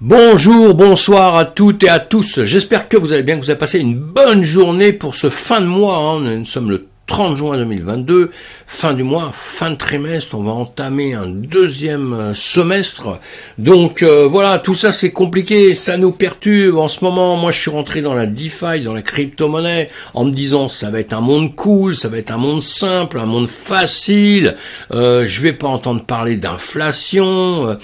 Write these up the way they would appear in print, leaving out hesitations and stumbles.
Bonjour, bonsoir à toutes et à tous. J'espère que vous allez bien, que vous avez passé une bonne journée pour ce fin de mois. Nous sommes le 30 juin 2022, fin du mois, fin de trimestre, on va entamer un deuxième semestre. Donc voilà, tout ça c'est compliqué, ça nous perturbe. En ce moment, moi je suis rentré dans la DeFi, dans la crypto-monnaie, en me disant ça va être un monde cool, ça va être un monde simple, un monde facile. Je vais pas entendre parler d'inflation,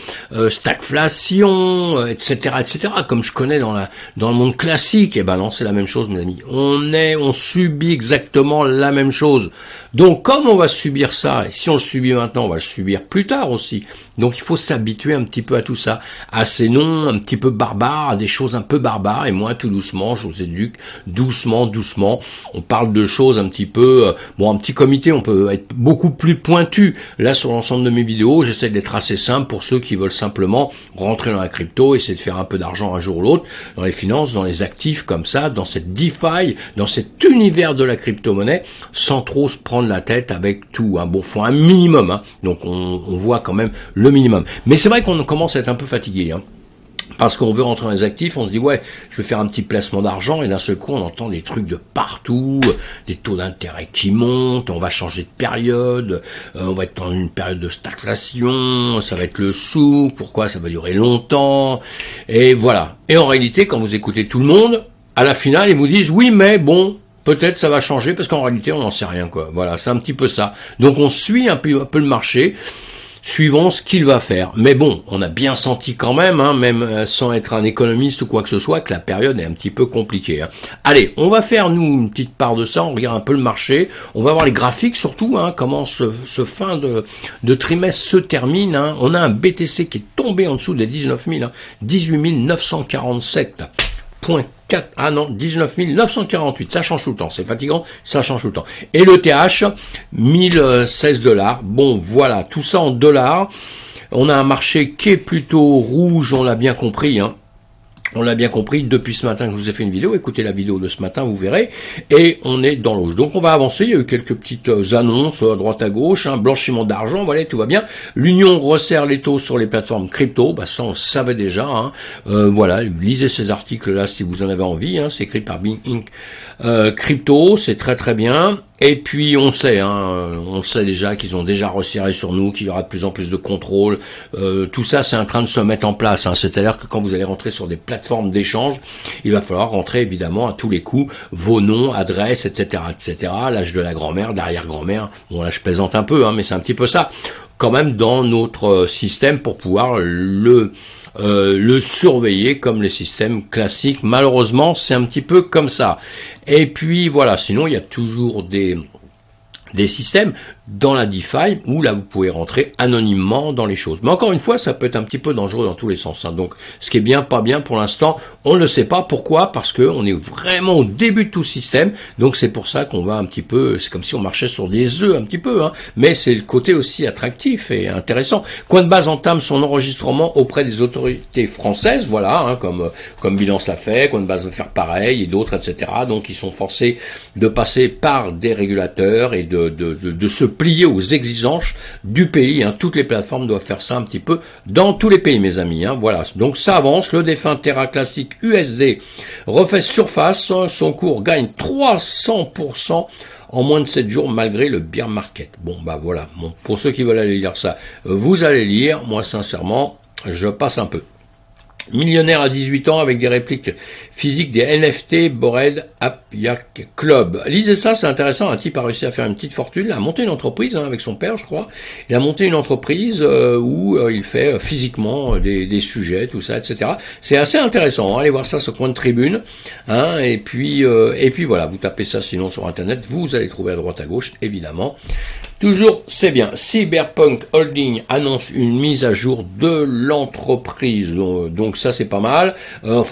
stagflation, etc., etc. Comme je connais dans le monde classique. Et ben non, c'est la même chose, mes amis. On subit exactement la même chose. Donc, comme on va subir ça, et si on le subit maintenant, on va le subir plus tard aussi. Donc, il faut s'habituer un petit peu à tout ça, à ces noms un petit peu barbares, à des choses un peu barbares. Et moi, tout doucement, je vous éduque doucement. On parle de choses un petit peu, un petit comité, on peut être beaucoup plus pointu. Là, sur l'ensemble de mes vidéos, j'essaie d'être assez simple pour ceux qui veulent simplement rentrer dans la crypto, essayer de faire un peu d'argent un jour ou l'autre, dans les finances, dans les actifs comme ça, dans cette DeFi, dans cet univers de la crypto-monnaie, sans trop se prendre la tête avec tout. Bon, faut un minimum, donc on voit quand même le minimum. Mais c'est vrai qu'on commence à être un peu fatigué, parce qu'on veut rentrer dans les actifs, on se dit ouais, je vais faire un petit placement d'argent, et d'un seul coup on entend des trucs de partout, des taux d'intérêt qui montent, on va changer de période, on va être dans une période de stagflation, ça va être le souk, pourquoi ça va durer longtemps, et voilà. Et en réalité, quand vous écoutez tout le monde, à la finale, ils vous disent oui, mais bon, peut-être ça va changer, parce qu'en réalité on n'en sait rien, quoi. Voilà, c'est un petit peu ça. Donc on suit un peu le marché, suivons ce qu'il va faire. Mais bon, on a bien senti quand même, même sans être un économiste ou quoi que ce soit, que la période est un petit peu compliquée. Allez, on va faire nous une petite part de ça, on regarde un peu le marché, on va voir les graphiques surtout, comment ce fin de trimestre se termine. On a un BTC qui est tombé en dessous des 19 000, 18 947. 19 948, ça change tout le temps, c'est fatigant, ça change tout le temps. Et le TH, 1016 $. Bon, voilà, tout ça en dollars. On a un marché qui est plutôt rouge, on l'a bien compris, On l'a bien compris depuis ce matin que je vous ai fait une vidéo. Écoutez la vidéo de ce matin, vous verrez. Et on est dans l'eau. Donc on va avancer. Il y a eu quelques petites annonces à droite à gauche. Blanchiment d'argent, voilà, tout va bien. L'Union resserre les taux sur les plateformes crypto. Ça on le savait déjà. Voilà, lisez ces articles-là si vous en avez envie. C'est écrit par Bing Inc. Crypto, c'est très très bien. Et puis on sait déjà qu'ils ont déjà resserré sur nous, qu'il y aura de plus en plus de contrôle. Tout ça, c'est en train de se mettre en place. C'est-à-dire que quand vous allez rentrer sur des plateformes d'échange, il va falloir rentrer évidemment à tous les coups vos noms, adresses, etc., etc. L'âge de la grand-mère, d'arrière-grand-mère. Bon là, je plaisante un peu, mais c'est un petit peu ça. Quand même dans notre système pour pouvoir le surveiller comme les systèmes classiques. Malheureusement, c'est un petit peu comme ça. Et puis voilà, sinon il y a toujours des systèmes dans la DeFi où là vous pouvez rentrer anonymement dans les choses. Mais encore une fois, ça peut être un petit peu dangereux dans tous les sens. Donc ce qui est bien, pas bien pour l'instant, on ne le sait pas. Pourquoi? Parce que on est vraiment au début de tout système. Donc c'est pour ça qu'on va un petit peu, c'est comme si on marchait sur des œufs un petit peu, mais c'est le côté aussi attractif et intéressant. Coin de base entame son enregistrement auprès des autorités françaises, voilà, comme Binance l'a fait, Coin de base veut faire pareil et d'autres, etc. Donc ils sont forcés de passer par des régulateurs et de se plier aux exigences du pays. Toutes les plateformes doivent faire ça un petit peu dans tous les pays, mes amis. Voilà. Donc ça avance. Le défunt Terra Classic USD refait surface. Son cours gagne 300% en moins de 7 jours malgré le bear market. Bon, voilà. Bon, pour ceux qui veulent aller lire ça, vous allez lire. Moi, sincèrement, je passe un peu. Millionnaire à 18 ans avec des répliques physiques des NFT Bored Ape Yacht Club. Lisez ça, c'est intéressant. Un type a réussi à faire une petite fortune. Il a monté une entreprise avec son père, je crois. Il a monté une entreprise où il fait physiquement des sujets, tout ça, etc. C'est assez intéressant. Allez voir ça sur Coin de Tribune. Et puis voilà, vous tapez ça sinon sur Internet. Vous allez trouver à droite à gauche, évidemment. Toujours, c'est bien. Cyberpunk Holding annonce une mise à jour de l'entreprise. Donc ça, c'est pas mal.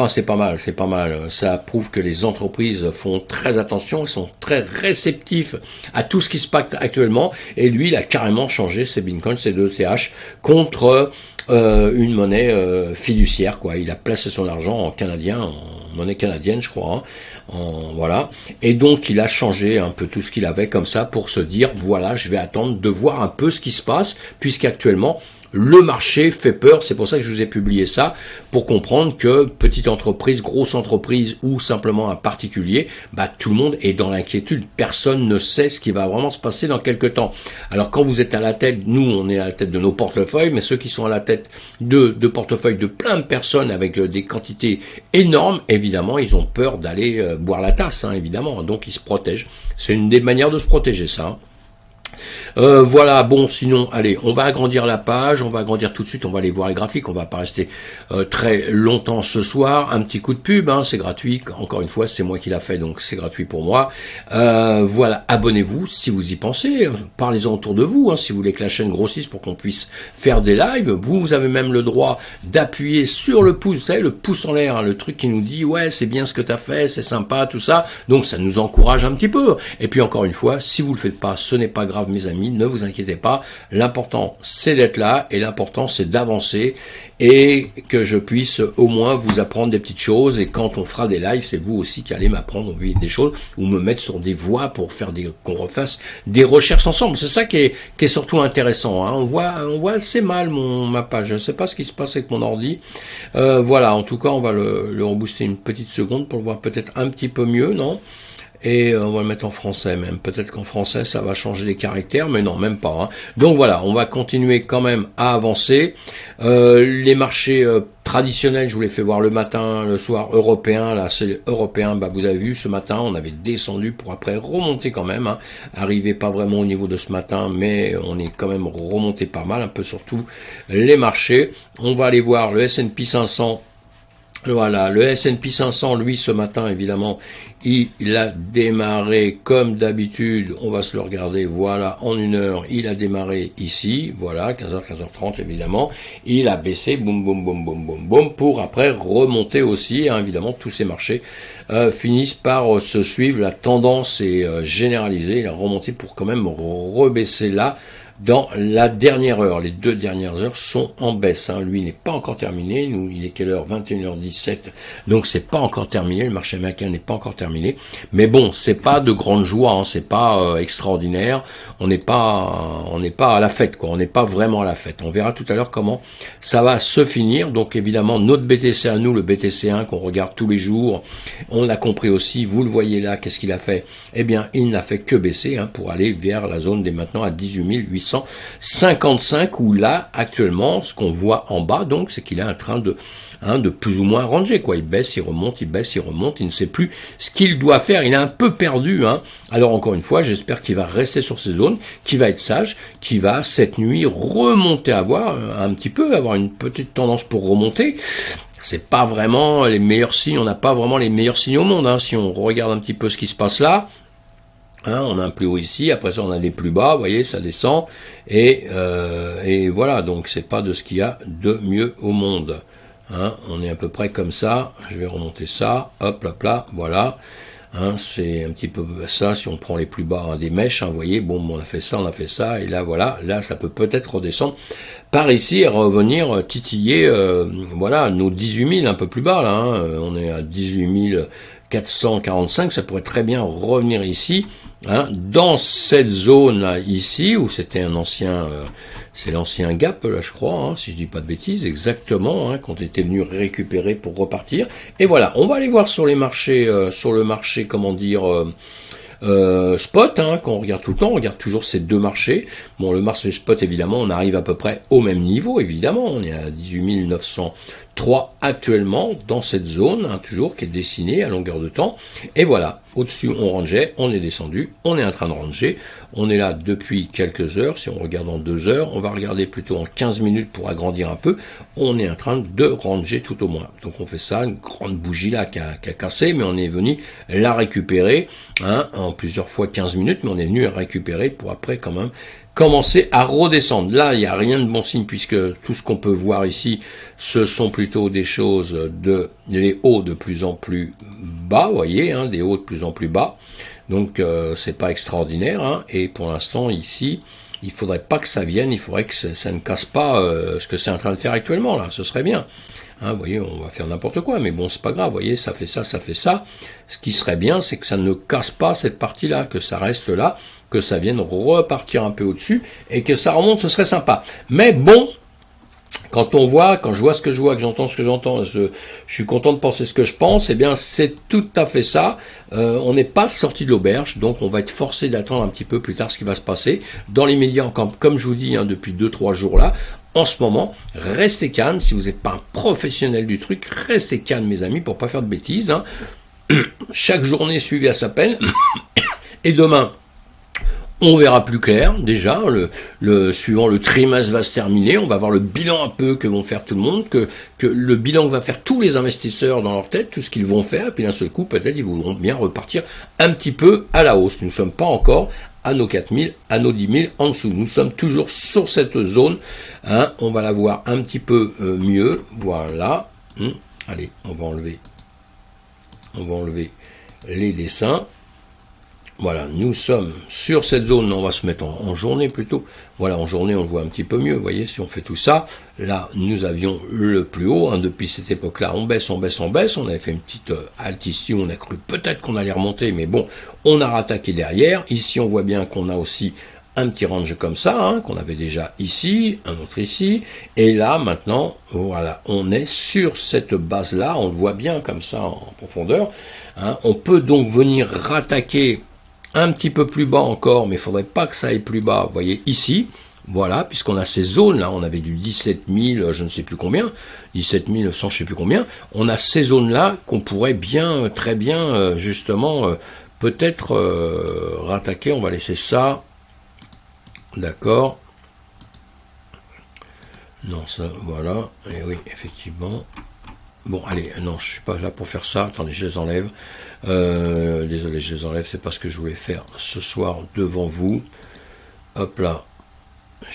C'est pas mal. Ça prouve que les entreprises font très attention, elles sont très réceptifs à tout ce qui se passe actuellement. Et lui, il a carrément changé ses Bitcoins, ses ETH contre une monnaie fiduciaire, quoi. Il a placé son argent en canadien, en monnaie canadienne, je crois. Voilà. Et donc, il a changé un peu tout ce qu'il avait comme ça pour se dire, voilà, je vais attendre de voir un peu ce qui se passe, puisqu'actuellement, le marché fait peur, c'est pour ça que je vous ai publié ça, pour comprendre que petite entreprise, grosse entreprise ou simplement un particulier, tout le monde est dans l'inquiétude, personne ne sait ce qui va vraiment se passer dans quelques temps. Alors quand vous êtes à la tête, nous on est à la tête de nos portefeuilles, mais ceux qui sont à la tête de portefeuilles de plein de personnes avec des quantités énormes, évidemment ils ont peur d'aller boire la tasse, évidemment, donc ils se protègent. C'est une des manières de se protéger, ça. Voilà, bon, sinon, allez, on va agrandir la page, on va agrandir tout de suite, on va aller voir les graphiques, on va pas rester très longtemps ce soir. Un petit coup de pub, c'est gratuit, encore une fois, c'est moi qui l'a fait, donc c'est gratuit pour moi. Voilà, abonnez-vous si vous y pensez, parlez-en autour de vous, si vous voulez que la chaîne grossisse pour qu'on puisse faire des lives. Vous avez même le droit d'appuyer sur le pouce, vous savez, le pouce en l'air, le truc qui nous dit, ouais, c'est bien ce que tu as fait, c'est sympa, tout ça, donc ça nous encourage un petit peu. Et puis encore une fois, si vous le faites pas, ce n'est pas grave, mes amis, ne vous inquiétez pas, l'important c'est d'être là et l'important c'est d'avancer et que je puisse au moins vous apprendre des petites choses, et quand on fera des lives, c'est vous aussi qui allez m'apprendre des choses ou me mettre sur des voies pour faire qu'on refasse des recherches ensemble. C'est ça qui est surtout intéressant, On voit assez mal ma page, je ne sais pas ce qui se passe avec mon ordi. Voilà, en tout cas on va le rebooster une petite seconde pour le voir peut-être un petit peu mieux, non? Et on va le mettre en français même. Peut-être qu'en français, ça va changer les caractères, mais non, même pas. Donc voilà, on va continuer quand même à avancer. Les marchés traditionnels, je vous les fais voir le matin, le soir, européen. Là, c'est européen. Vous avez vu, ce matin, on avait descendu pour après remonter quand même. Arrivé pas vraiment au niveau de ce matin, mais on est quand même remonté pas mal, un peu surtout les marchés. On va aller voir le S&P 500. Voilà, le S&P 500, lui, ce matin, évidemment, il a démarré comme d'habitude, on va se le regarder, voilà, en 1 heure, il a démarré ici, voilà, 15h, 15h30, évidemment, il a baissé, boum, boum, boum, boum, boum, boum, pour après remonter aussi, évidemment, tous ces marchés finissent par se suivre, la tendance est généralisée, il a remonté pour quand même rebaisser là, dans la dernière heure. Les 2 dernières heures sont en baisse. Lui n'est pas encore terminé. Nous, il est quelle heure? 21h17. Donc c'est pas encore terminé. Le marché américain n'est pas encore terminé. Mais bon, c'est pas de grande joie. C'est pas extraordinaire. On n'est pas à la fête, quoi. On n'est pas vraiment à la fête. On verra tout à l'heure comment ça va se finir. Donc évidemment, notre BTC à nous, le BTC1 qu'on regarde tous les jours, on l'a compris aussi. Vous le voyez là. Qu'est-ce qu'il a fait? Eh bien, il n'a fait que baisser pour aller vers la zone dès maintenant à 18 855, où là, actuellement, ce qu'on voit en bas, donc, c'est qu'il est en train de plus ou moins ranger, quoi. Il baisse, il remonte, il baisse, il remonte, il ne sait plus ce qu'il doit faire, il est un peu perdu, Alors, encore une fois, j'espère qu'il va rester sur ces zones, qu'il va être sage, qu'il va, cette nuit, remonter avoir une petite tendance pour remonter. C'est pas vraiment les meilleurs signes, on n'a pas vraiment les meilleurs signes au monde, si on regarde un petit peu ce qui se passe là. On a un plus haut ici, après ça on a des plus bas, vous voyez, ça descend, et voilà, donc c'est pas de ce qu'il y a de mieux au monde. On est à peu près comme ça, je vais remonter ça, hop, là, voilà. C'est un petit peu ça, si on prend les plus bas des mèches, vous voyez, bon, on a fait ça, et là, voilà, là, ça peut peut-être redescendre par ici et revenir titiller, voilà, nos 18 000 un peu plus bas, là, on est à 18 445, ça pourrait très bien revenir ici, dans cette zone là, ici, où c'était un ancien, c'est l'ancien gap là, je crois, si je dis pas de bêtises, exactement, qu'on était venu récupérer pour repartir. Et voilà, on va aller voir sur les marchés, sur le marché, comment dire, spot, qu'on regarde tout le temps, on regarde toujours ces 2 marchés. Bon, le marché spot, évidemment, on arrive à peu près au même niveau, évidemment, on est à 18 903 actuellement, dans cette zone, toujours, qui est dessinée à longueur de temps, et voilà, au-dessus, on rangeait, on est descendu, on est en train de ranger, on est là depuis quelques heures, si on regarde en 2 heures, on va regarder plutôt en 15 minutes pour agrandir un peu, on est en train de ranger tout au moins. Donc on fait ça, une grande bougie là qui a cassé, mais on est venu la récupérer, en plusieurs fois 15 minutes, mais on est venu la récupérer pour après quand même commencer à redescendre. Là, il n'y a rien de bon signe, puisque tout ce qu'on peut voir ici, ce sont plutôt des choses les hauts de plus en plus bas, vous voyez, des hauts de plus en plus bas. Donc, c'est pas extraordinaire, et pour l'instant, ici, il faudrait pas que ça vienne, il faudrait que ça ne casse pas ce que c'est en train de faire actuellement, là, ce serait bien. Vous voyez, on va faire n'importe quoi, mais bon, c'est pas grave, vous voyez, ça fait ça, ça fait ça. Ce qui serait bien, c'est que ça ne casse pas cette partie-là, que ça reste là, que ça vienne repartir un peu au-dessus, et que ça remonte, ce serait sympa. Mais bon, quand je vois ce que je vois, que j'entends ce que j'entends, je suis content de penser ce que je pense, eh bien c'est tout à fait ça. On n'est pas sorti de l'auberge, donc on va être forcé d'attendre un petit peu plus tard ce qui va se passer. Dans les médias, comme je vous dis, hein, depuis 2-3 jours là, en ce moment, restez calme. Si vous n'êtes pas un professionnel du truc, restez calme mes amis pour pas faire de bêtises. Hein. Chaque journée suivie à sa peine. Et demain, on verra plus clair, déjà, suivant le trimestre va se terminer, on va voir le bilan un peu que vont faire tout le monde, que le bilan que va faire tous les investisseurs dans leur tête, tout ce qu'ils vont faire, et puis d'un seul coup, peut-être, ils voudront bien repartir un petit peu à la hausse. Nous ne sommes pas encore à nos 4000, à nos 10 000 en dessous. Nous sommes toujours sur cette zone, hein, on va la voir un petit peu mieux, voilà. Allez, on va enlever les dessins. Voilà, nous sommes sur cette zone, on va se mettre en journée plutôt. Voilà, en journée, on le voit un petit peu mieux, vous voyez, si on fait tout ça. Là, nous avions le plus haut, hein, depuis cette époque-là, on baisse. On avait fait une petite halte ici, on a cru peut-être qu'on allait remonter, mais bon, on a rattaqué derrière. Ici, on voit bien qu'on a aussi un petit range comme ça, hein, qu'on avait déjà ici, un autre ici. Et là, maintenant, voilà, on est sur cette base-là, on le voit bien comme ça en profondeur. Hein. On peut donc venir rattaquer un petit peu plus bas encore, mais il faudrait pas que ça aille plus bas. Vous voyez ici, voilà, puisqu'on a ces zones-là, on avait du 17 000, je ne sais plus combien, 17 900, je ne sais plus combien. On a ces zones-là qu'on pourrait bien, très bien, justement, peut-être rattaquer. On va laisser ça, d'accord. Non, ça, voilà. Et oui, effectivement. Bon, allez, non, je suis pas là pour faire ça. Attendez, je les enlève. Désolé, je les enlève. C'est pas ce que je voulais faire ce soir devant vous. Hop là,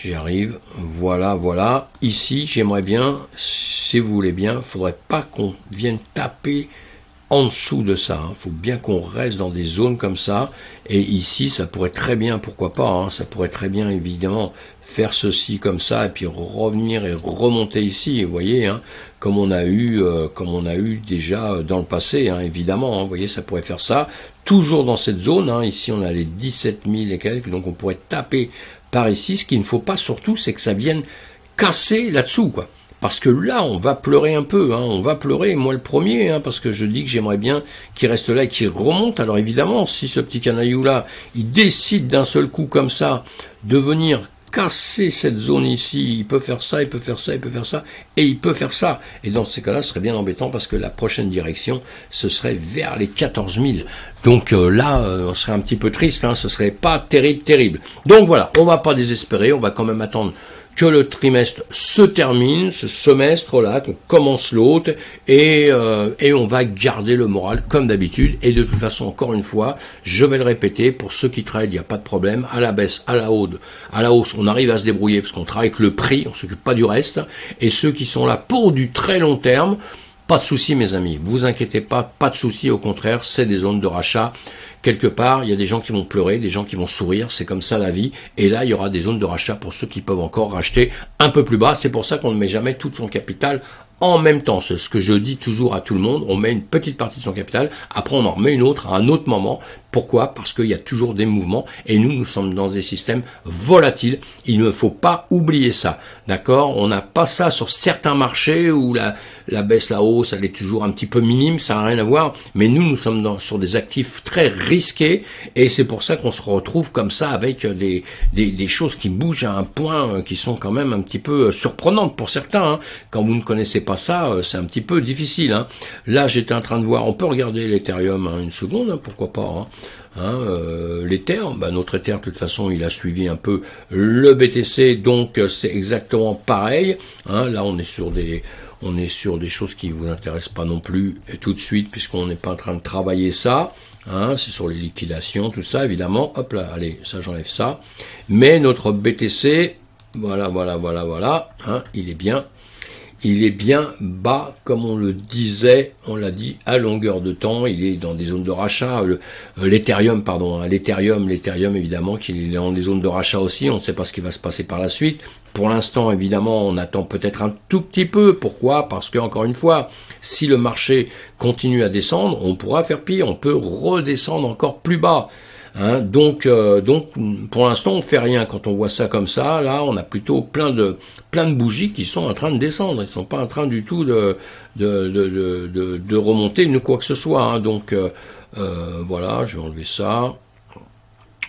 j'y arrive. Voilà, voilà. Ici, j'aimerais bien, si vous voulez bien, faudrait pas qu'on vienne taper en dessous de ça. Il faut bien qu'on reste dans des zones comme ça. Et ici, ça pourrait très bien, pourquoi pas, hein, ça pourrait très bien, évidemment, faire ceci comme ça, et puis revenir et remonter ici, vous voyez, hein, comme on a eu déjà dans le passé, hein, évidemment, hein, vous voyez, ça pourrait faire ça, toujours dans cette zone, hein, ici on a les 17 000 et quelques, donc on pourrait taper par ici. Ce qu'il ne faut pas surtout, c'est que ça vienne casser là-dessous, quoi. Parce que là, on va pleurer un peu, hein, on va pleurer, moi le premier, hein, parce que je dis que j'aimerais bien qu'il reste là et qu'il remonte. Alors évidemment, si ce petit canaillou-là, il décide d'un seul coup comme ça de venir casser cette zone ici, il peut faire ça, il peut faire ça, il peut faire ça, et il peut faire ça. Et dans ces cas-là, ce serait bien embêtant parce que la prochaine direction, ce serait vers les 14 000. Donc là, on serait un petit peu triste, hein, ce serait pas terrible. Donc voilà, on va pas désespérer, on va quand même attendre que le trimestre se termine, ce semestre-là, qu'on commence l'autre, et on va garder le moral comme d'habitude. Et de toute façon, encore une fois, je vais le répéter, pour ceux qui trade, il n'y a pas de problème. À la baisse, à la hausse, on arrive à se débrouiller parce qu'on travaille avec le prix, on s'occupe pas du reste. Et ceux qui sont là pour du très long terme, pas de souci mes amis, vous inquiétez pas, pas de souci, au contraire, c'est des zones de rachat. Quelque part, il y a des gens qui vont pleurer, des gens qui vont sourire, c'est comme ça la vie. Et là, il y aura des zones de rachat pour ceux qui peuvent encore racheter un peu plus bas. C'est pour ça qu'on ne met jamais tout son capital en même temps. C'est ce que je dis toujours à tout le monde. On met une petite partie de son capital, après on en remet une autre à un autre moment. Pourquoi? Parce qu'il y a toujours des mouvements et nous sommes dans des systèmes volatiles. Il ne faut pas oublier ça. D'accord? On n'a pas ça sur certains marchés où la baisse, la hausse, elle est toujours un petit peu minime, ça n'a rien à voir. Mais nous sommes sur des actifs très risqués et c'est pour ça qu'on se retrouve comme ça avec des choses qui bougent à un point qui sont quand même un petit peu surprenantes pour certains. Hein. Quand vous ne connaissez pas ça, c'est un petit peu difficile. Hein. Là, j'étais en train de voir, on peut regarder l'Ethereum une seconde, hein, pourquoi pas. Hein. L'Ether, notre Ether de toute façon il a suivi un peu le BTC, donc c'est exactement pareil. Hein, là on est sur des choses qui vous intéressent pas non plus tout de suite puisqu'on n'est pas en train de travailler ça. Hein, c'est sur les liquidations, tout ça évidemment. Hop là, allez, ça j'enlève ça. Mais notre BTC, voilà. Hein, il est bien bas, comme on le disait, on l'a dit, à longueur de temps, il est dans des zones de rachat, l'Ethereum, l'Ethereum évidemment, qu'il est dans des zones de rachat aussi, on ne sait pas ce qui va se passer par la suite. Pour l'instant, évidemment, on attend peut-être un tout petit peu. Pourquoi? Parce que, encore une fois, si le marché continue à descendre, on pourra faire pire, on peut redescendre encore plus bas. hein. Donc pour l'instant, on fait rien. Quand on voit ça comme ça, là, on a plutôt plein de bougies qui sont en train de descendre. Ils sont pas en train du tout de remonter ni quoi que ce soit, hein. Donc voilà, je vais enlever ça.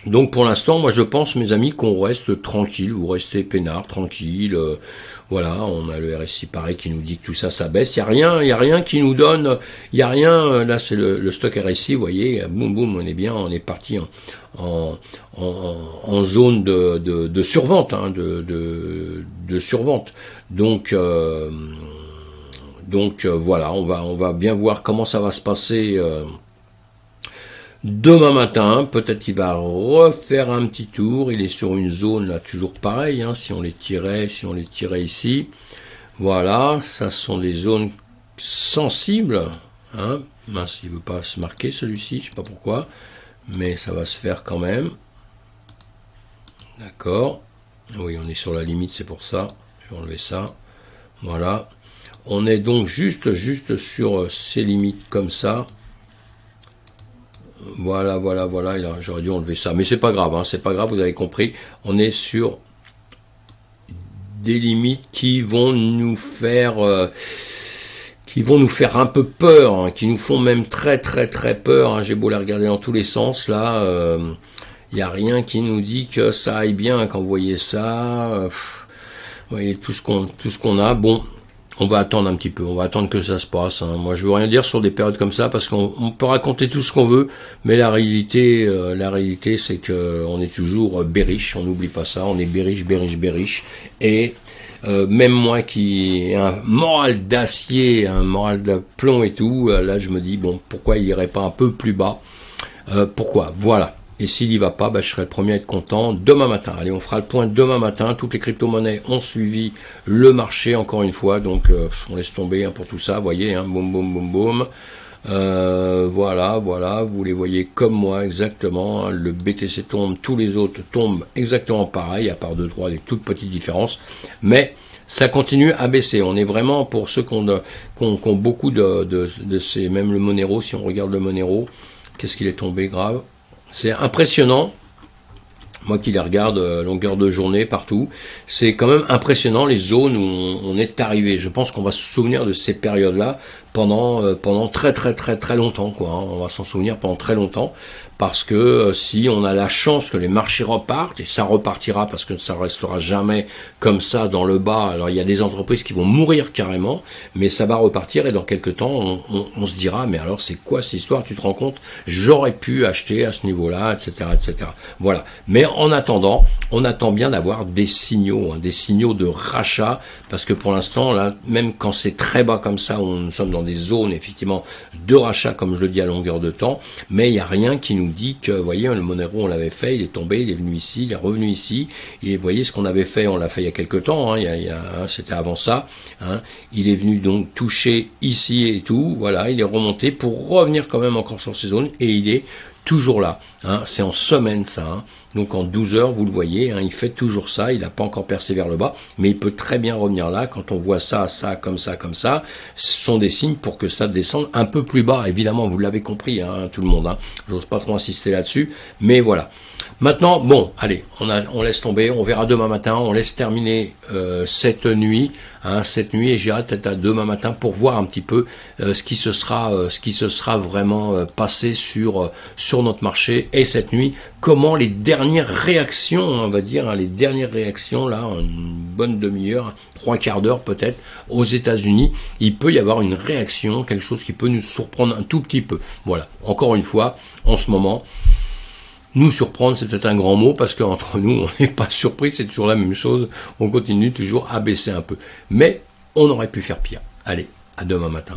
Donc pour l'instant, moi je pense, mes amis, qu'on reste tranquille, vous restez peinard, tranquille. Voilà, on a le RSI pareil qui nous dit que tout ça, ça baisse. Il y a rien qui nous donne, il y a rien. Là, c'est le stock RSI, vous voyez, boum boum, on est bien, on est parti en zone de survente, hein, de survente. Donc voilà, on va bien voir comment ça va se passer. Demain matin, peut-être il va refaire un petit tour. Il est sur une zone là toujours pareil, hein, si on les tirait ici. Voilà, ça sont des zones sensibles. Hein. Mince, il veut pas se marquer celui-ci, je sais pas pourquoi, mais ça va se faire quand même. D'accord. Oui, on est sur la limite, c'est pour ça. Je vais enlever ça. Voilà. On est donc juste sur ces limites comme ça. Voilà, j'aurais dû enlever ça, mais c'est pas grave, hein, c'est pas grave, vous avez compris, on est sur des limites qui vont nous faire un peu peur, hein, qui nous font même très peur, hein. J'ai beau les regarder dans tous les sens, là, il n'y a rien qui nous dit que ça aille bien quand vous voyez ça, vous voyez tout ce qu'on a, bon. On va attendre un petit peu, on va attendre que ça se passe, hein. Moi, je veux rien dire sur des périodes comme ça parce qu'on peut raconter tout ce qu'on veut, mais la réalité, c'est que on est toujours bearish. On n'oublie pas ça. On est bearish. Et même moi qui ai un moral d'acier, un moral de plomb et tout, là, je me dis bon, pourquoi il irait pas un peu plus bas? Pourquoi? Voilà. Et s'il y va pas, je serai le premier à être content demain matin. Allez, on fera le point demain matin. Toutes les crypto-monnaies ont suivi le marché encore une fois. Donc, on laisse tomber, hein, pour tout ça. Vous voyez, hein, boum. Voilà. Vous les voyez comme moi exactement. Hein. Le BTC tombe, tous les autres tombent exactement pareil, à part 2-3 des toutes petites différences. Mais ça continue à baisser. On est vraiment, pour ceux qui ont beaucoup de ces, même le Monero, si on regarde le Monero, qu'est-ce qu'il est tombé grave? C'est impressionnant, moi qui les regarde longueur de journée partout, c'est quand même impressionnant les zones où on est arrivé. Je pense qu'on va se souvenir de ces périodes-là pendant très longtemps, quoi, hein. On va s'en souvenir pendant très longtemps, parce que si on a la chance que les marchés repartent, et ça repartira parce que ça restera jamais comme ça dans le bas. Alors il y a des entreprises qui vont mourir carrément, mais ça va repartir et dans quelques temps on se dira mais alors c'est quoi cette histoire? Tu te rends compte? J'aurais pu acheter à ce niveau-là, etc. Voilà. Mais en attendant, on attend bien d'avoir des signaux, hein, des signaux de rachat, parce que pour l'instant là, même quand c'est très bas comme ça, nous sommes dans des zones effectivement de rachat comme je le dis à longueur de temps, mais il n'y a rien qui nous dit que, vous voyez, le Monero on l'avait fait, il est tombé, il est venu ici, il est revenu ici, et vous voyez ce qu'on avait fait, on l'a fait il y a quelques temps, hein, c'était avant ça, hein, il est venu donc toucher ici et tout, voilà, il est remonté pour revenir quand même encore sur ces zones, et il est toujours là, hein, c'est en semaine ça, hein. Donc en 12 heures, vous le voyez, hein, il fait toujours ça, il n'a pas encore percé vers le bas, mais il peut très bien revenir là, quand on voit ça, comme ça, ce sont des signes pour que ça descende un peu plus bas, évidemment, vous l'avez compris, hein, tout le monde, hein, j'ose pas trop insister là-dessus, mais voilà. Maintenant, bon, allez, on laisse tomber, on verra demain matin, on laisse terminer cette nuit, et j'irai peut-être à demain matin pour voir un petit peu ce qui se sera vraiment passé sur notre marché, et cette nuit, comment les dernières réactions, on va dire, hein, les dernières réactions, là, une bonne demi-heure, 3/4 d'heure peut-être, aux États-Unis, il peut y avoir une réaction, quelque chose qui peut nous surprendre un tout petit peu. Voilà, encore une fois, en ce moment, nous surprendre, c'est peut-être un grand mot, parce qu'entre nous, on n'est pas surpris, c'est toujours la même chose, on continue toujours à baisser un peu. Mais on aurait pu faire pire. Allez, à demain matin.